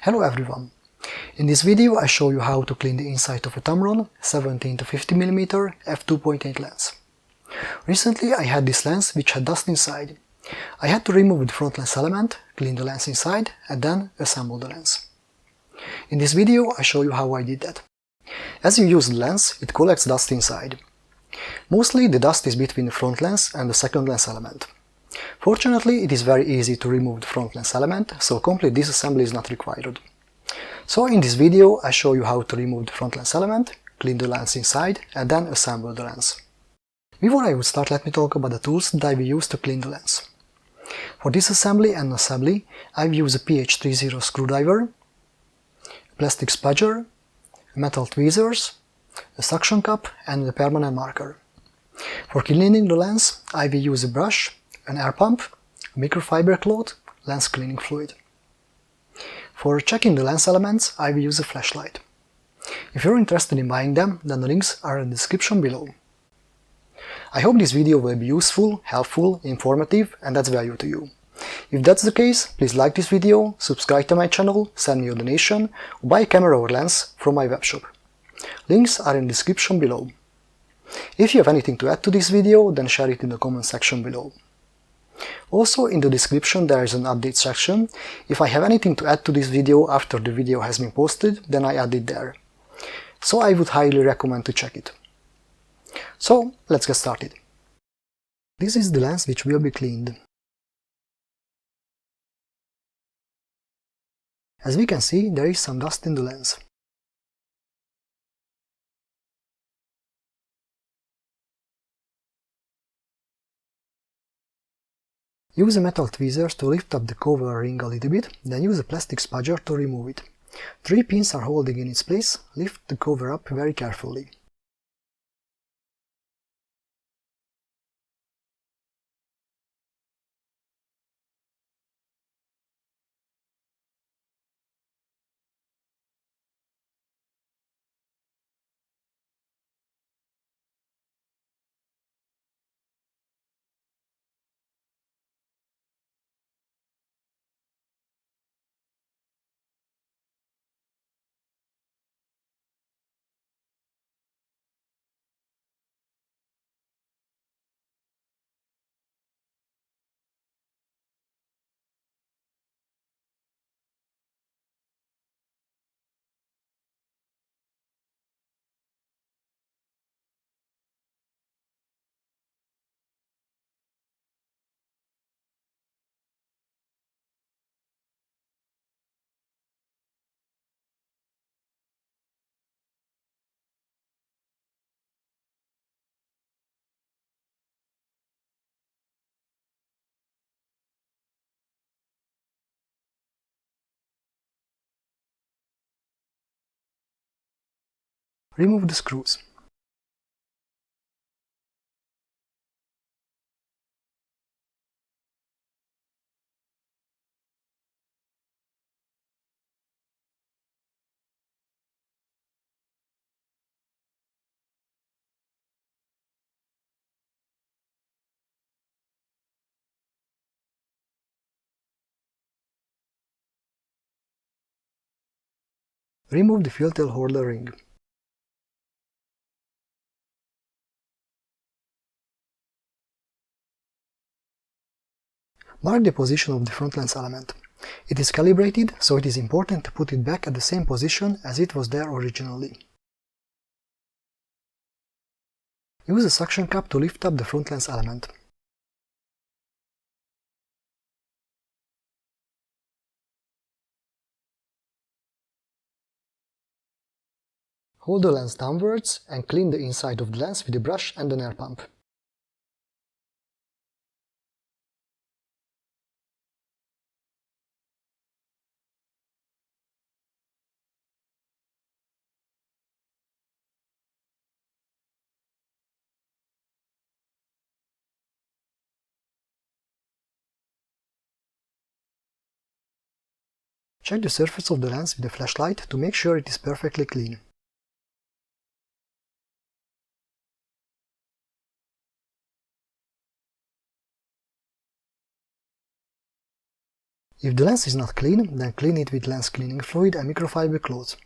Hello everyone! In this video I show you how to clean the inside of a Tamron 17-50mm f2.8 lens. Recently I had this lens which had dust inside. I had to remove the front lens element, clean the lens inside and then assemble the lens. In this video I show you how I did that. As you use the lens, it collects dust inside. Mostly the dust is between the front lens and the second lens element. Fortunately, it is very easy to remove the front lens element, so complete disassembly is not required. So in this video I show you how to remove the front lens element, clean the lens inside and then assemble the lens. Before I would start, let me talk about the tools that I will use to clean the lens. For disassembly and assembly I will use a PH30 screwdriver, a plastic spudger, metal tweezers, a suction cup and a permanent marker. For cleaning the lens I will use a brush, an air pump, a microfiber cloth, lens cleaning fluid. For checking the lens elements I will use a flashlight. If you're interested in buying them, then the links are in the description below. I hope this video will be useful, helpful, informative and adds value to you. If that's the case, please like this video, subscribe to my channel, send me a donation or buy a camera or lens from my webshop. Links are in the description below. If you have anything to add to this video, then share it in the comment section below. Also in the description there is an update section. If I have anything to add to this video after the video has been posted, then I add it there. So I would highly recommend to check it. So let's get started. This is the lens which will be cleaned. As we can see, there is some dust in the lens. Use a metal tweezers to lift up the cover ring a little bit, then use a plastic spudger to remove it. 3 pins are holding in its place, lift the cover up very carefully. Remove the screws. Remove the filter holder ring. Mark the position of the front lens element. It is calibrated, so it is important to put it back at the same position as it was there originally. Use a suction cup to lift up the front lens element. Hold the lens downwards and clean the inside of the lens with a brush and an air pump. Check the surface of the lens with a flashlight to make sure it is perfectly clean. If the lens is not clean, then clean it with lens cleaning fluid and microfiber cloth.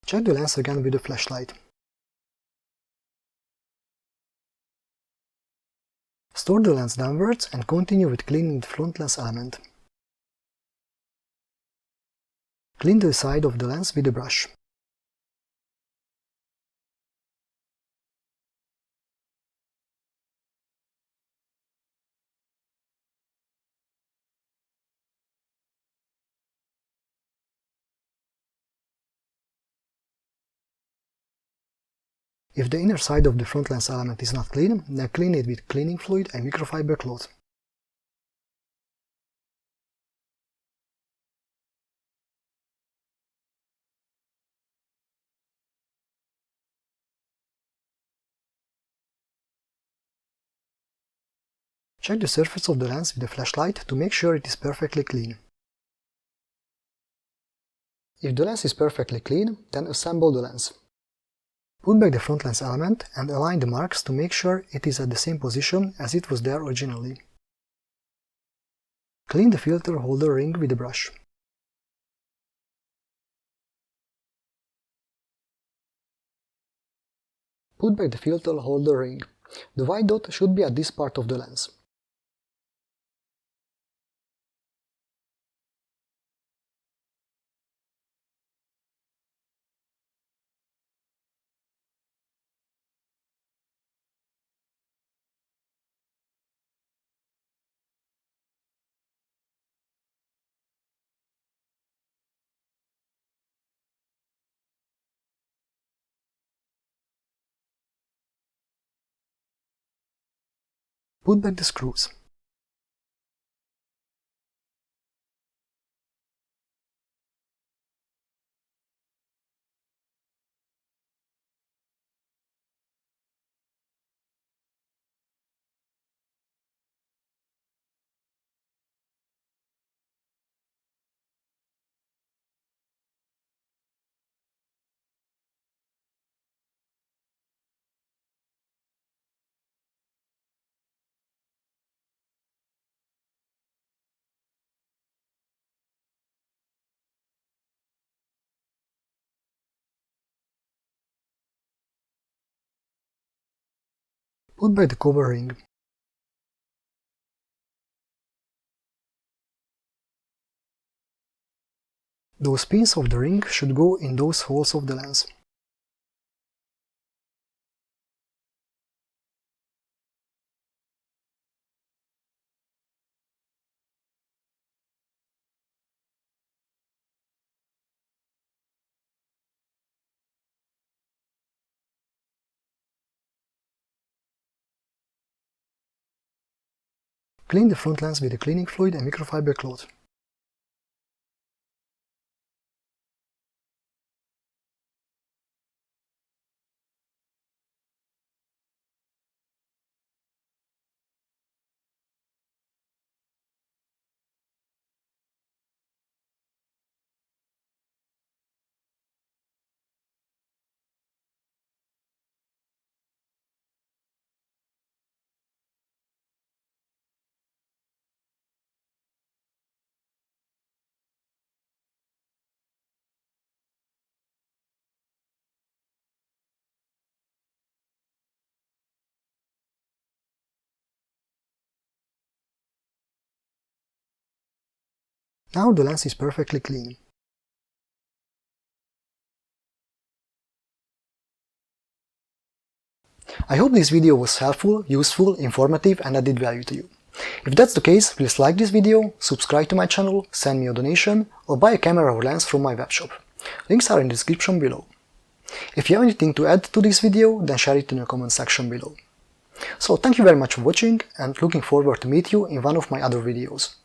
Check the lens again with a flashlight. Store the lens downwards and continue with cleaning the front lens element. Clean the side of the lens with a brush. If the inner side of the front lens element is not clean, then clean it with cleaning fluid and microfiber cloth. Check the surface of the lens with a flashlight to make sure it is perfectly clean. If the lens is perfectly clean, then assemble the lens. Put back the front lens element and align the marks to make sure it is at the same position as it was there originally. Clean the filter holder ring with a brush. Put back the filter holder ring. The white dot should be at this part of the lens. Put back the screws. Put back the cover ring. Those pins of the ring should go in those holes of the lens. Clean the front lens with a cleaning fluid and microfiber cloth. Now the lens is perfectly clean. I hope this video was helpful, useful, informative and added value to you. If that's the case, please like this video, subscribe to my channel, send me a donation or buy a camera or lens from my webshop. Links are in the description below. If you have anything to add to this video, then share it in the comment section below. So thank you very much for watching, and looking forward to meet you in one of my other videos.